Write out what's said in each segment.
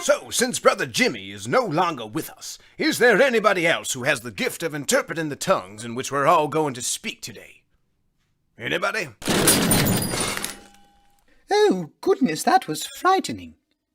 So, since Brother Jimmy is no longer with us, is there anybody else who has the gift of interpreting the tongues in which we're all going to speak today? Anybody? Oh, goodness, that was frightening.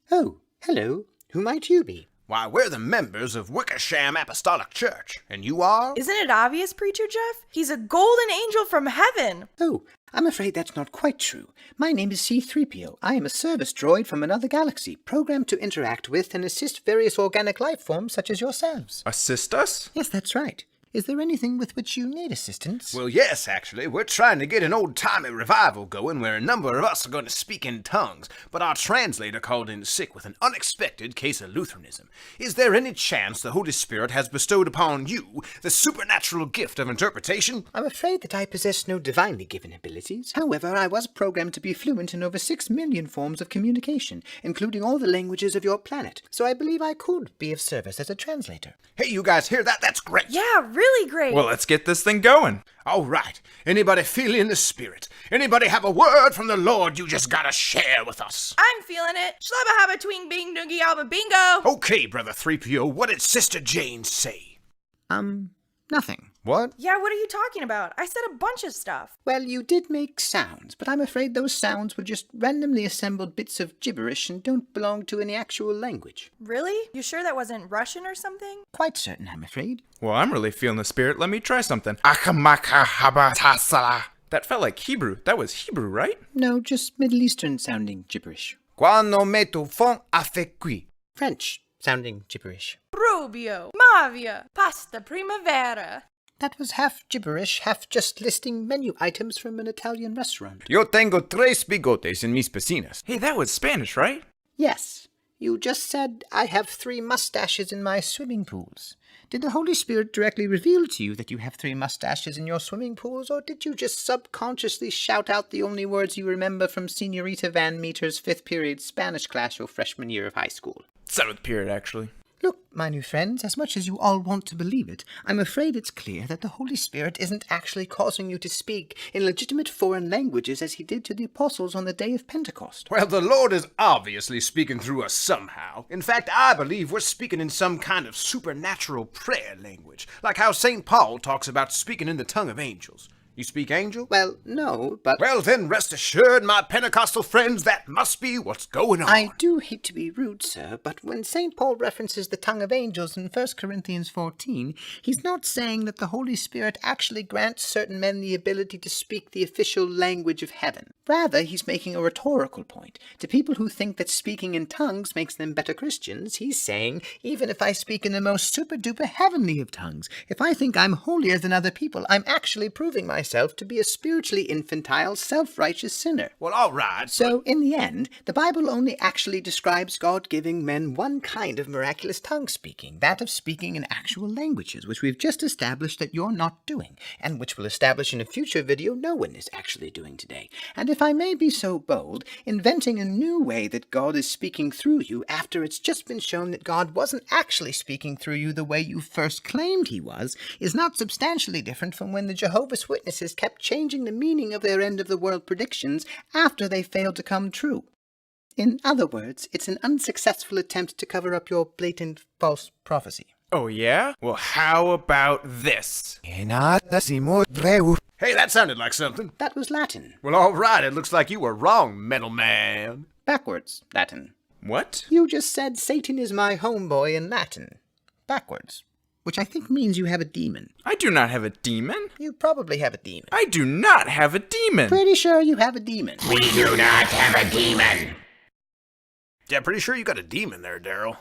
Oh, hello. Who might you be? Why, we're the members of Wickersham Apostolic Church, and you are? Isn't it obvious, Preacher Jeff? He's a golden angel from heaven. Oh, I'm afraid that's not quite true. My name is C-3PO. I am a service droid from another galaxy, programmed to interact with and assist various organic life forms such as yourselves. Assist us? Yes, that's right. Is there anything with which you need assistance? Well, yes, actually. We're trying to get an old-timey revival going where a number of us are going to speak in tongues, but our translator called in sick with an unexpected case of Lutheranism. Is there any chance the Holy Spirit has bestowed upon you the supernatural gift of interpretation? I'm afraid that I possess no divinely given abilities. However, I was programmed to be fluent in over 6 million forms of communication, including all the languages of your planet, so I believe I could be of service as a translator. Hey, you guys hear that? That's great! Yeah, really great. Well, let's get this thing going. All right. Anybody feel in the spirit? Anybody have a word from the Lord you just gotta share with us? I'm feeling it. Shlubba haba twing bing doogie alba bingo. Okay, Brother 3PO, what did Sister Jane say? Nothing. What? Yeah, what are you talking about? I said a bunch of stuff. Well, you did make sounds, but I'm afraid those sounds were just randomly assembled bits of gibberish and don't belong to any actual language. Really? You sure that wasn't Russian or something? Quite certain, I'm afraid. Well, I'm really feeling the spirit. Let me try something. That felt like Hebrew. That was Hebrew, right? No, just Middle Eastern sounding gibberish. Quando metto fond a fait qui. French sounding gibberish. Rubio, Mavia, pasta primavera. That was half gibberish, half just listing menu items from an Italian restaurant. Yo tengo tres bigotes en mis piscinas. Hey, that was Spanish, right? Yes, you just said, I have 3 mustaches in my swimming pools. Did the Holy Spirit directly reveal to you that you have 3 mustaches in your swimming pools, or did you just subconsciously shout out the only words you remember from Senorita Van Meter's 5th period Spanish class your freshman year of high school? 7th period, actually. Look, my new friends, as much as you all want to believe it, I'm afraid it's clear that the Holy Spirit isn't actually causing you to speak in legitimate foreign languages as he did to the apostles on the day of Pentecost. Well, the Lord is obviously speaking through us somehow. In fact, I believe we're speaking in some kind of supernatural prayer language, like how St. Paul talks about speaking in the tongue of angels. You speak angel? Well, no, but... Well, then rest assured, my Pentecostal friends, that must be what's going on. I do hate to be rude, sir, but when St. Paul references the tongue of angels in 1 Corinthians 14, he's not saying that the Holy Spirit actually grants certain men the ability to speak the official language of heaven. Rather, he's making a rhetorical point. To people who think that speaking in tongues makes them better Christians, he's saying, even if I speak in the most super-duper heavenly of tongues, if I think I'm holier than other people, I'm actually proving myself to be a spiritually infantile, self-righteous sinner. Well, all right. So, in the end, the Bible only actually describes God giving men one kind of miraculous tongue speaking, that of speaking in actual languages, which we've just established that you're not doing, and which we'll establish in a future video no one is actually doing today. And if I may be so bold, inventing a new way that God is speaking through you after it's just been shown that God wasn't actually speaking through you the way you first claimed he was, is not substantially different from when the Jehovah's Witnesses kept changing the meaning of their end-of-the-world predictions after they failed to come true. In other words, it's an unsuccessful attempt to cover up your blatant false prophecy. Oh, yeah? Well, how about this? Hey, that sounded like something. That was Latin. Well, all right, it looks like you were wrong, metal man. Backwards Latin. What? You just said Satan is my homeboy in Latin. Backwards. Which I think means you have a demon. I do not have a demon. You probably have a demon. I do not have a demon. Pretty sure you have a demon. We do not have a demon. Yeah, pretty sure you got a demon there, Daryl.